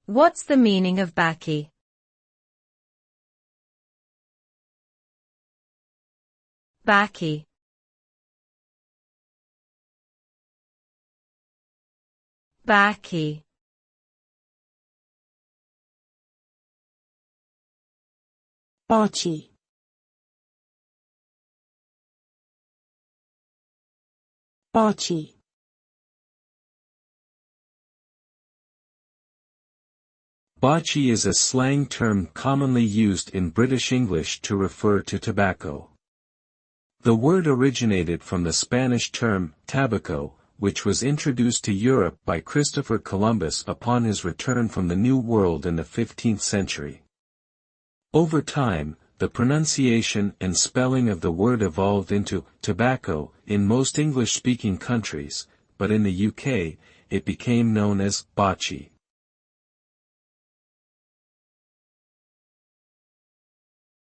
What's the meaning of baccy? Baccy. Baccy. baccy. baccy. Baccy is a slang term commonly used in British English to refer to tobacco. The word originated from the Spanish term, tabaco, which was introduced to Europe by Christopher Columbus upon his return from the New World in the 15th century. Over time, the pronunciation and spelling of the word evolved into tobacco in most English-speaking countries, but in the UK, it became known as baccy.